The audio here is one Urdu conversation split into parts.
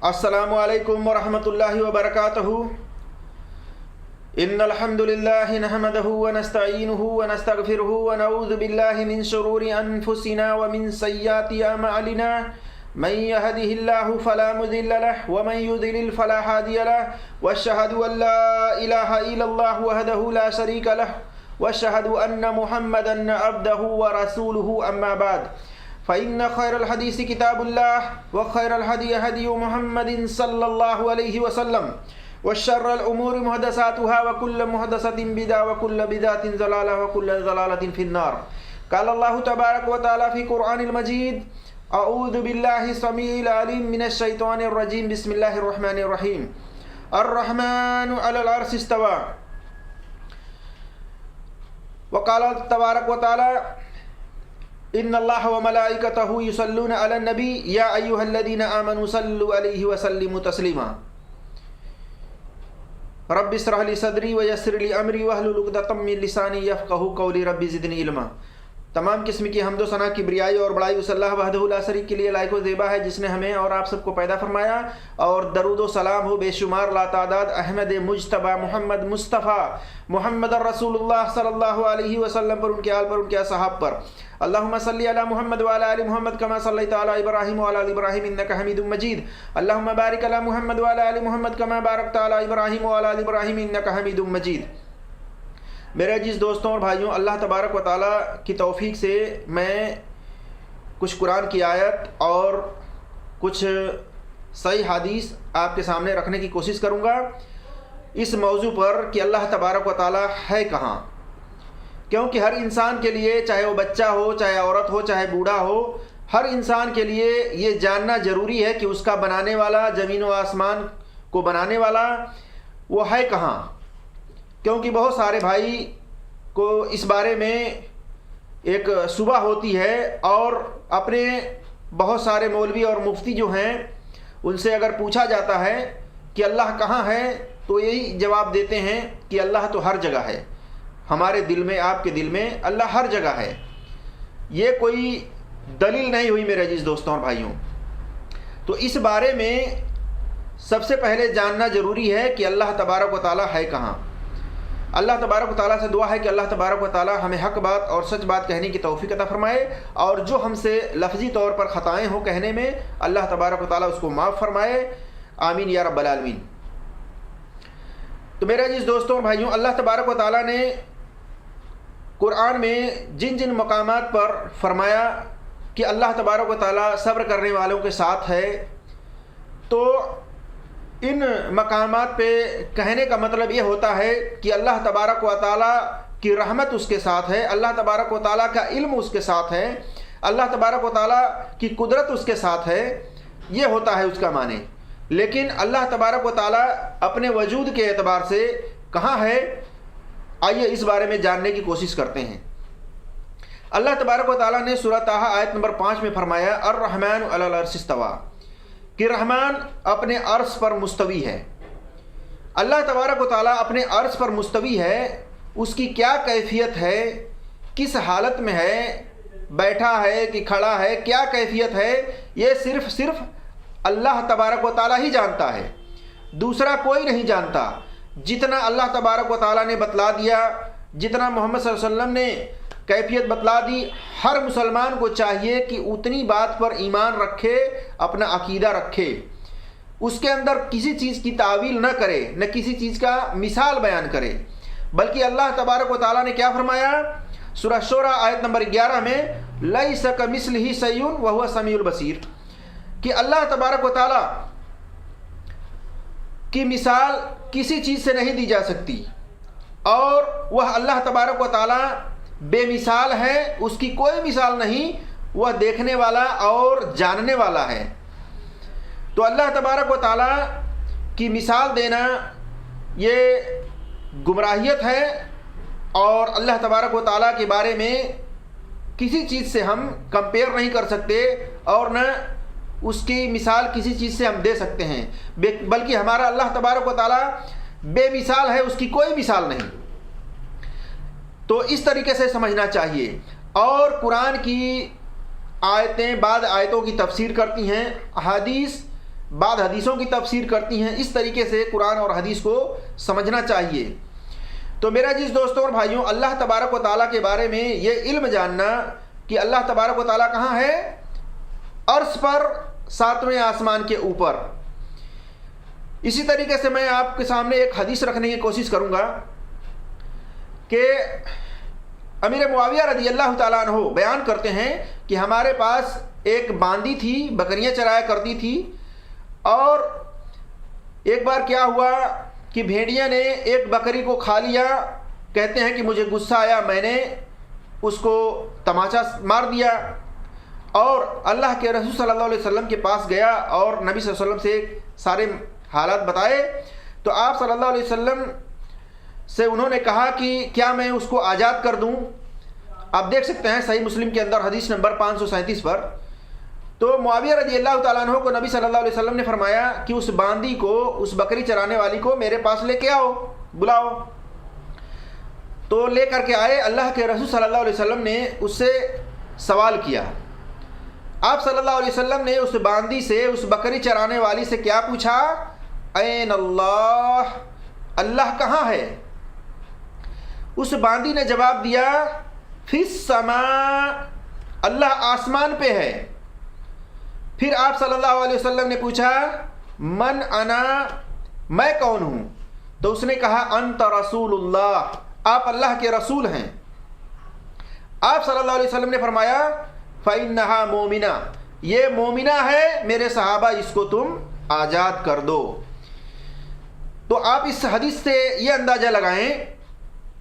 السلام علیکم ورحمۃ اللہ وبرکاتہ۔ ان الحمد للہ نحمدہ ونستعینہ ونستغفرہ ونعوذ باللہ من شرور انفسنا ومن سیئات اعمالنا من يهده الله فلا مضل له ومن يضلل فلا هادي له واشهد ان لا اله الا الله وحده لا شريك له واشهد ان محمدا عبده ورسوله اما بعد فإن خير الحديث كتاب الله وخير الهدي هدي محمد صلى الله عليه وسلم وشر الأمور محدثاتها وكل محدثة بدعة وكل بدعة ضلالة وكل ضلالة في النار. قال الله تبارك وتعالى في قرآن المجيد: أعوذ بالله السميع العليم من الشيطان الرجيم. بسم الله الرحمن الرحيم. الرحمن على العرش استوى. وقال تبارك وتعالى: ان اللہ وملائکتہ یصلون علی النبی یا ایھا الذین آمنوا صلوا علیہ وسلموا تسلیما. رب اشرح لی صدری ویسر لی امری واحلل عقدۃ من لسانی یفقہوا قولی. رب زدنی علما. تمام قسم کی حمد و ثنا کبریائی اور بڑائی اس اللہ وحدہ لا شریک کے لیے لائق و زیبا ہے جس نے ہمیں اور آپ سب کو پیدا فرمایا، اور درود و سلام ہو بے شمار لا تعداد احمد مجتبی محمد مصطفیٰ محمد رسول اللہ صلی اللہ علیہ وسلم پر، ان کے آل پر، ان کے اصحاب پر. اللہم صلی علی محمد وعلی آل محمد کما صلیت علی ابراہیم وعلی آل ابراہیم انک حمید مجید. اللہم بارک علی محمد وعلی آل محمد کما بارکت علی ابراہیم وعلی آل ابراہیم انک حمید مجید. میرے عزیز دوستوں اور بھائیوں، اللہ تبارک و تعالیٰ کی توفیق سے میں کچھ قرآن کی آیت اور کچھ صحیح حدیث آپ کے سامنے رکھنے کی کوشش کروں گا اس موضوع پر کہ اللہ تبارک و تعالیٰ ہے کہاں. کیونکہ ہر انسان کے لیے، چاہے وہ بچہ ہو، چاہے عورت ہو، چاہے بوڑھا ہو، ہر انسان کے لیے یہ جاننا ضروری ہے کہ اس کا بنانے والا، زمین و آسمان کو بنانے والا، وہ ہے کہاں. کیونکہ بہت سارے بھائی کو اس بارے میں ایک شبہ ہوتی ہے، اور اپنے بہت سارے مولوی اور مفتی جو ہیں ان سے اگر پوچھا جاتا ہے کہ اللہ کہاں ہے تو یہی جواب دیتے ہیں کہ اللہ تو ہر جگہ ہے. ہمارے دل میں، آپ کے دل میں اللہ ہر جگہ ہے. یہ کوئی دلیل نہیں ہوئی میرے عزیز دوستوں اور بھائیوں. تو اس بارے میں سب سے پہلے جاننا ضروری ہے کہ اللہ تبارک و تعالیٰ ہے کہاں. اللہ تبارک و تعالیٰ سے دعا ہے کہ اللہ تبارک و تعالیٰ ہمیں حق بات اور سچ بات کہنے کی توفیق عطا فرمائے، اور جو ہم سے لفظی طور پر خطائیں ہوں کہنے میں، اللہ تبارک و تعالیٰ اس کو معاف فرمائے. آمین یا رب العالمین. تو میرے عزیز دوستوں اور بھائیوں، اللہ تبارک و تعالیٰ نے قرآن میں جن جن مقامات پر فرمایا کہ اللہ تبارک و تعالیٰ صبر کرنے والوں کے ساتھ ہے، تو ان مقامات پہ کہنے کا مطلب یہ ہوتا ہے کہ اللہ تبارک و تعالیٰ کی رحمت اس کے ساتھ ہے، اللہ تبارک و تعالیٰ کا علم اس کے ساتھ ہے، اللہ تبارک و تعالیٰ کی قدرت اس کے ساتھ ہے. یہ ہوتا ہے اس کا معنی. لیکن اللہ تبارک و تعالیٰ اپنے وجود کے اعتبار سے کہاں ہے، آئیے اس بارے میں جاننے کی کوشش کرتے ہیں. اللہ تبارک و تعالیٰ نے سورہ طٰہٰ آیت نمبر 5 میں فرمایا: الرحمن علی العرش استویٰ، کہ رحمان اپنے عرش پر مستوی ہے. اللہ تبارک و تعالیٰ اپنے عرش پر مستوی ہے. اس کی کیا کیفیت ہے، کس حالت میں ہے، بیٹھا ہے کہ کھڑا ہے، کیا کیفیت ہے، یہ صرف اللہ تبارک و تعالیٰ ہی جانتا ہے، دوسرا کوئی نہیں جانتا. جتنا اللہ تبارک و تعالیٰ نے بتلا دیا، جتنا محمد صلی اللہ علیہ وسلم نے کیفیت بتلا دی، ہر مسلمان کو چاہیے کہ اتنی بات پر ایمان رکھے، اپنا عقیدہ رکھے، اس کے اندر کسی چیز کی تعویل نہ کرے، نہ کسی چیز کا مثال بیان کرے. بلکہ اللہ تبارک و تعالیٰ نے کیا فرمایا سورہ شورى آیت نمبر 11 میں: لیس کمثلہ شیء وہو السمیع البصیر، کہ اللہ تبارک و تعالیٰ کی مثال کسی چیز سے نہیں دی جا سکتی، اور وہ اللہ تبارک و تعالیٰ بے مثال ہے، اس کی کوئی مثال نہیں، وہ دیکھنے والا اور جاننے والا ہے. تو اللہ تبارک و تعالیٰ کی مثال دینا یہ گمراہیت ہے، اور اللہ تبارک و تعالیٰ کے بارے میں کسی چیز سے ہم کمپیئر نہیں کر سکتے، اور نہ اس کی مثال کسی چیز سے ہم دے سکتے ہیں. بلکہ ہمارا اللہ تبارک و تعالیٰ بے مثال ہے، اس کی کوئی مثال نہیں. تو اس طریقے سے سمجھنا چاہیے. اور قرآن کی آیتیں بعض آیتوں کی تفسیر کرتی ہیں، احادیث بعض حدیثوں کی تفسیر کرتی ہیں۔ اس طریقے سے قرآن اور حدیث کو سمجھنا چاہیے۔ تو میرا عزیز دوستوں اور بھائیوں، اللہ تبارک و تعالیٰ کے بارے میں یہ علم جاننا کہ اللہ تبارک و تعالیٰ کہاں ہے؟ عرش پر، 7ویں آسمان کے اوپر۔ اسی طریقے سے میں آپ کے سامنے ایک حدیث رکھنے کی کوشش کروں گا کہ امیر معاویہ رضی اللہ تعالیٰ عنہ بیان کرتے ہیں کہ ہمارے پاس ایک باندی تھی، بکریاں چرایا کرتی تھی، اور ایک بار کیا ہوا کہ بھیڑیا نے ایک بکری کو کھا لیا۔ کہتے ہیں کہ مجھے غصہ آیا، میں نے اس کو تماچا مار دیا اور اللہ کے رسول صلی اللہ علیہ وسلم کے پاس گیا اور نبی صلی اللہ علیہ وسلم سے سارے حالات بتائے۔ تو آپ صلی اللہ علیہ وسلم سے انہوں نے کہا کہ کیا میں اس کو آزاد کر دوں؟ آپ دیکھ سکتے ہیں صحیح مسلم کے اندر حدیث نمبر 537 پر۔ تو معاویہ رضی اللہ تعالیٰ عنہ کو نبی صلی اللہ علیہ وسلم نے فرمایا کہ اس باندی کو، اس بکری چرانے والی کو میرے پاس لے کے آؤ، بلاؤ۔ تو لے کر کے آئے۔ اللہ کے رسول صلی اللہ علیہ وسلم نے اس سے سوال کیا۔ آپ صلی اللہ علیہ وسلم نے اس باندی سے، اس بکری چرانے والی سے کیا پوچھا؟ این اللہ، اللہ کہاں ہے؟ اس باندی نے جواب دیا فی السماء، اللہ آسمان پہ ہے۔ پھر آپ صلی اللہ علیہ وسلم نے پوچھا من انا، میں کون ہوں؟ تو اس نے کہا انت رسول اللہ، آپ اللہ کے رسول ہیں۔ آپ صلی اللہ علیہ وسلم نے فرمایا فإنہا مومنہ، یہ مومنہ ہے میرے صحابہ، اس کو تم آزاد کر دو۔ تو آپ اس حدیث سے یہ اندازہ لگائیں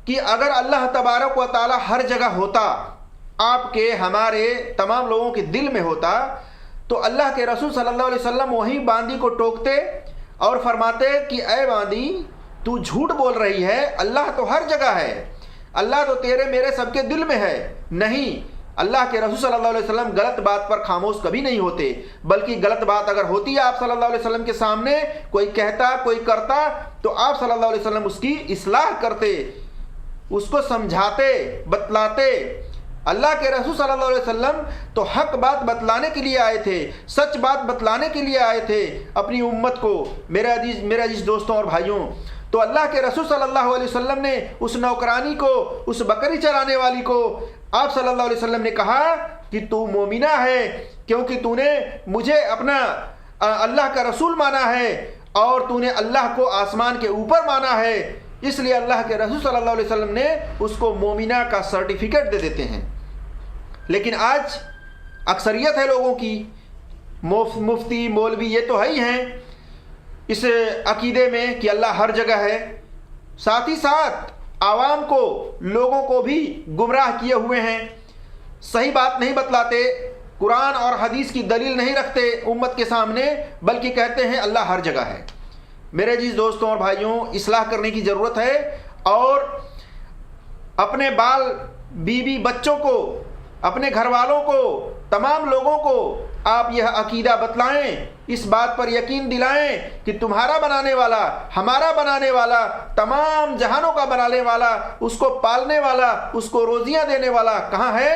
کہ اگر اللہ تبارک و تعالی ہر جگہ ہوتا، آپ کے، ہمارے، تمام لوگوں کے دل میں ہوتا، تو اللہ کے رسول صلی اللہ علیہ وسلم وہی باندی کو ٹوکتے اور فرماتے کہ اے باندی تو جھوٹ بول رہی ہے، اللہ تو ہر جگہ ہے، اللہ تو تیرے میرے سب کے دل میں ہے۔ نہیں، اللہ کے رسول صلی اللہ علیہ وسلم غلط بات پر خاموش کبھی نہیں ہوتے، بلکہ غلط بات اگر ہوتی ہے آپ صلی اللہ علیہ وسلم کے سامنے، کوئی کہتا، کوئی کرتا، تو آپ صلی اللہ علیہ وسلم اس کی اصلاح کرتے، اس کو سمجھاتے، بتلاتے۔ اللہ کے رسول صلی اللہ علیہ وسلم تو حق بات بتلانے کے لیے آئے تھے، سچ بات بتلانے کے لیے آئے تھے اپنی امت کو۔ میرے عزیز دوستوں اور بھائیوں، تو اللہ کے رسول صلی اللہ علیہ وسلم نے اس نوکرانی کو، اس بکری چرانے والی کو، آپ صلی اللہ علیہ وسلم نے کہا کہ تو مومنہ ہے، کیونکہ تو نے مجھے اپنا اللہ کا رسول مانا ہے اور تو نے اللہ کو آسمان کے اوپر مانا ہے، اس لیے اللہ کے رسول صلی اللہ علیہ وسلم نے اس کو مومنہ کا سرٹیفکیٹ دے دیتے ہیں۔ لیکن آج اکثریت ہے لوگوں کی، مفتی، مولوی یہ تو ہے ہی ہیں اس عقیدے میں کہ اللہ ہر جگہ ہے، ساتھ ہی ساتھ عوام کو، لوگوں کو بھی گمراہ کیے ہوئے ہیں، صحیح بات نہیں بتلاتے، قرآن اور حدیث کی دلیل نہیں رکھتے امت کے سامنے، بلکہ کہتے ہیں اللہ ہر جگہ ہے۔ میرے عزیز دوستوں اور بھائیوں، اصلاح کرنے کی ضرورت ہے، اور اپنے بال، بیوی، بچوں کو، اپنے گھر والوں کو، تمام لوگوں کو آپ یہ عقیدہ بتلائیں، اس بات پر یقین دلائیں کہ تمہارا بنانے والا، ہمارا بنانے والا، تمام جہانوں کا بنانے والا، اس کو پالنے والا، اس کو روزیاں دینے والا کہاں ہے؟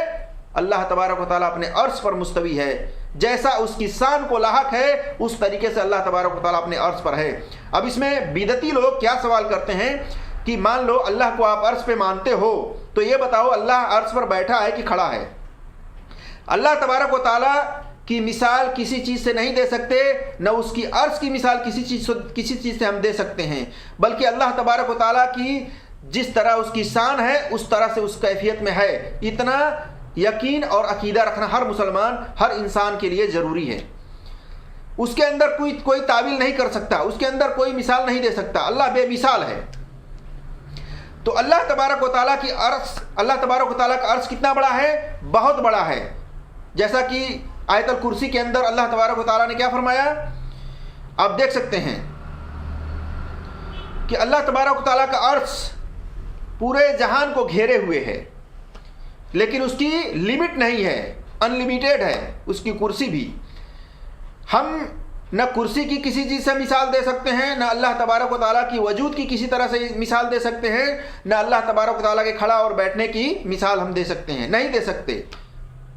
اللہ تبارک و تعالیٰ اپنے عرش پر مستوی ہے، جیسا اس کی شان کو لاحق ہے اس طریقے سے اللہ تبارک و تعالیٰ اپنے عرش پر ہے۔ اب اس میں بدعتی لوگ کیا سوال کرتے ہیں کہ مان لو اللہ کو آپ عرش پہ مانتے ہو تو یہ بتاؤ اللہ عرش پر بیٹھا ہے کہ کھڑا ہے؟ اللہ تبارک و تعالیٰ کی مثال کسی چیز سے نہیں دے سکتے، نہ اس کی عرش کی مثال کسی چیز سے ہم دے سکتے ہیں، بلکہ اللہ تبارک و تعالیٰ کی جس طرح اس کی شان ہے اس طرح سے اس کیفیت میں ہے۔ اتنا یقین اور عقیدہ رکھنا ہر مسلمان، ہر انسان کے لیے ضروری ہے۔ اس کے اندر کوئی تعویل نہیں کر سکتا، اس کے اندر کوئی مثال نہیں دے سکتا، اللہ بے مثال ہے۔ تو اللہ تبارک و تعالیٰ کی عرش، اللہ تبارک و تعالیٰ کا عرش کتنا بڑا ہے؟ بہت بڑا ہے۔ جیسا کہ آیت الکرسی کے اندر اللہ تبارک و تعالیٰ نے کیا فرمایا، آپ دیکھ سکتے ہیں کہ اللہ تبارک و تعالیٰ کا عرش پورے جہان کو گھیرے ہوئے ہے، لیکن اس کی لمٹ نہیں ہے، ان لمیٹیڈ ہے اس کی کرسی بھی۔ ہم نہ کرسی کی کسی چیز سے مثال دے سکتے ہیں، نہ اللہ تبارک و تعالیٰ کی وجود کی کسی طرح سے مثال دے سکتے ہیں، نہ اللہ تبارک و تعالیٰ کے کھڑا اور بیٹھنے کی مثال ہم دے سکتے ہیں، نہیں دے سکتے۔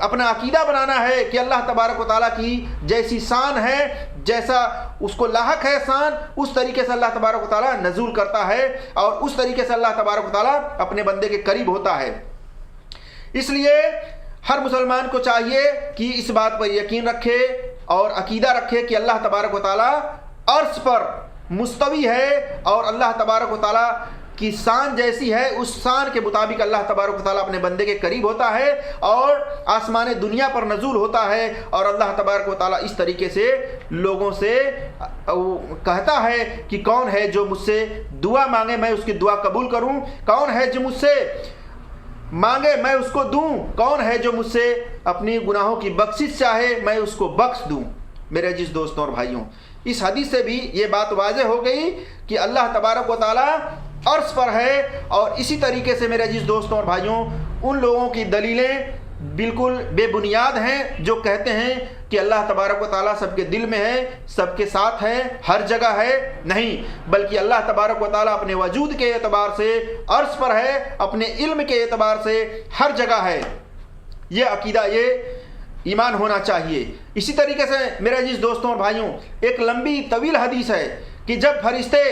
اپنا عقیدہ بنانا ہے کہ اللہ تبارک و تعالیٰ کی جیسی شان ہے، جیسا اس کو لاحق ہے شان، اس طریقے سے اللہ تبارک و تعالیٰ نزول کرتا ہے اور اس طریقے سے اللہ تبارک و تعالیٰ اپنے بندے کے قریب ہوتا ہے۔ اس لیے ہر مسلمان کو چاہیے کہ اس بات پر یقین رکھے اور عقیدہ رکھے کہ اللہ تبارک و تعالیٰ عرش پر مستوی ہے اور اللہ تبارک و تعالیٰ کی شان جیسی ہے اس شان کے مطابق اللہ تبارک و تعالیٰ اپنے بندے کے قریب ہوتا ہے اور آسمان دنیا پر نزول ہوتا ہے، اور اللہ تبارک و تعالیٰ اس طریقے سے لوگوں سے کہتا ہے کہ کون ہے جو مجھ سے دعا مانگے میں اس کی دعا قبول کروں، کون ہے جو مجھ سے مانگے میں اس کو دوں، کون ہے جو مجھ سے اپنی گناہوں کی بخشش چاہے میں اس کو بخش دوں۔ میرے عزیز دوستوں اور بھائیوں، اس حدیث سے بھی یہ بات واضح ہو گئی کہ اللہ تبارک و تعالیٰ عرش پر ہے، اور اسی طریقے سے میرے عزیز دوستوں اور بھائیوں ان لوگوں کی دلیلیں بالکل بے بنیاد ہیں جو کہتے ہیں کہ اللہ تبارک و تعالیٰ سب کے دل میں ہے، سب کے ساتھ ہے، ہر جگہ ہے۔ نہیں، بلکہ اللہ تبارک و تعالیٰ اپنے وجود کے اعتبار سے عرش پر ہے، اپنے علم کے اعتبار سے ہر جگہ ہے۔ یہ عقیدہ، یہ ایمان ہونا چاہیے۔ اسی طریقے سے میرے عزیز دوستوں اور بھائیوں ایک لمبی طویل حدیث ہے کہ جب فرشتے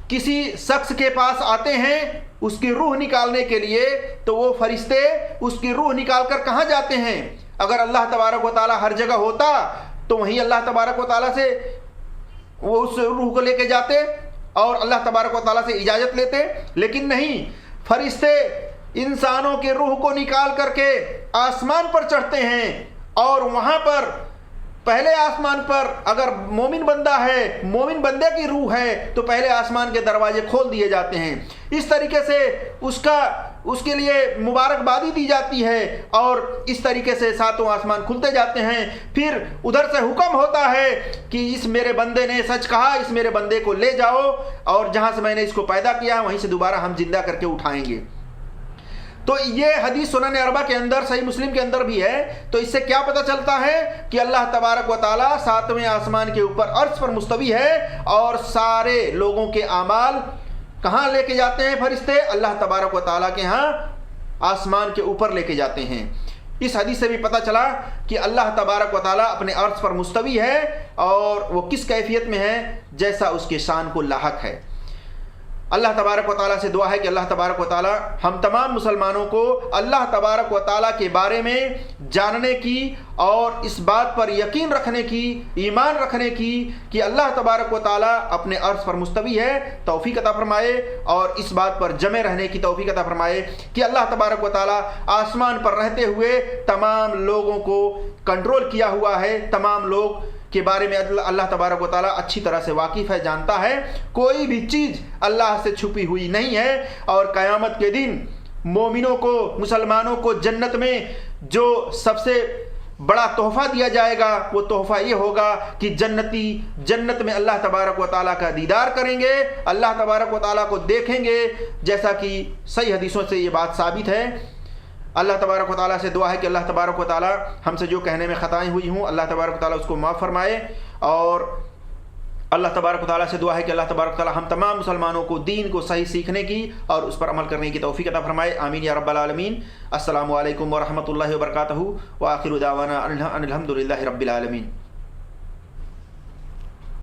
کسی شخص کے پاس آتے ہیں اس کی روح نکالنے کے لیے تو وہ فرشتے اس کی روح نکال کر کہاں جاتے ہیں؟ اگر اللہ تبارک و تعالیٰ ہر جگہ ہوتا تو وہیں اللہ تبارک و تعالیٰ سے وہ اس روح کو لے کے جاتے اور اللہ تبارک و تعالیٰ سے اجازت لیتے، لیکن نہیں، فرشتے انسانوں کے روح کو نکال کر کے آسمان پر چڑھتے ہیں، اور وہاں پر پہلے آسمان پر اگر مومن بندہ ہے، مومن بندے کی روح ہے تو پہلے آسمان کے دروازے کھول دیے جاتے ہیں۔ اس طریقے سے اس کے لیے مبارکبادی دی جاتی ہے اور اس طریقے سے ساتوں آسمان کھلتے جاتے ہیں۔ پھر ادھر سے حکم ہوتا ہے کہ اس میرے بندے نے سچ کہا، اس میرے بندے کو لے جاؤ اور جہاں سے میں نے اس کو پیدا کیا وہیں سے دوبارہ ہم زندہ کر کے اٹھائیں گے۔ تو یہ حدیث سنن اربعہ کے اندر، صحیح مسلم کے اندر بھی ہے۔ تو اس سے کیا پتہ چلتا ہے کہ اللہ تبارک و تعالیٰ ساتویں آسمان کے اوپر عرش پر مستوی ہے، اور سارے لوگوں کے اعمال کہاں لے کے جاتے ہیں فرشتے؟ اللہ تبارک و تعالیٰ کے ہاں آسمان کے اوپر لے کے جاتے ہیں۔ اس حدیث سے بھی پتہ چلا کہ اللہ تبارک و تعالیٰ اپنے عرش پر مستوی ہے اور وہ کس کیفیت میں ہے جیسا اس کے شان کو لاحق ہے۔ اللہ تبارک و تعالیٰ سے دعا ہے کہ اللہ تبارک و تعالیٰ ہم تمام مسلمانوں کو اللہ تبارک و تعالیٰ کے بارے میں جاننے کی اور اس بات پر یقین رکھنے کی، ایمان رکھنے کی کہ اللہ تبارک و تعالیٰ اپنے عرش پر مستوی ہے توفیق عطا فرمائے، اور اس بات پر جمع رہنے کی توفیق عطا فرمائے کہ اللہ تبارک و تعالیٰ آسمان پر رہتے ہوئے تمام لوگوں کو کنٹرول کیا ہوا ہے، تمام لوگ کے بارے میں اللہ تبارک و تعالیٰ اچھی طرح سے واقف ہے، جانتا ہے، کوئی بھی چیز اللہ سے چھپی ہوئی نہیں ہے۔ اور قیامت کے دن مومنوں کو، مسلمانوں کو جنت میں جو سب سے بڑا تحفہ دیا جائے گا وہ تحفہ یہ ہوگا کہ جنتی جنت میں اللہ تبارک و تعالیٰ کا دیدار کریں گے، اللہ تبارک و تعالیٰ کو دیکھیں گے، جیسا کہ صحیح حدیثوں سے یہ بات ثابت ہے۔ اللہ تبارک و تعالیٰ سے دعا ہے کہ اللہ تبارک و تعالیٰ ہم سے جو کہنے میں خطائیں ہوئی ہوں اللہ تبارک و تعالیٰ اس کو معاف فرمائے، اور اللہ تبارک و تعالیٰ سے دعا ہے کہ اللہ تبارک و تعالیٰ ہم تمام مسلمانوں کو دین کو صحیح سیکھنے کی اور اس پر عمل کرنے کی توفیق عطا فرمائے۔ آمین یا رب العالمین۔ السلام علیکم ورحمۃ اللہ وبرکاتہ، وآخر دعوانا ان الحمد للہ رب العالمین۔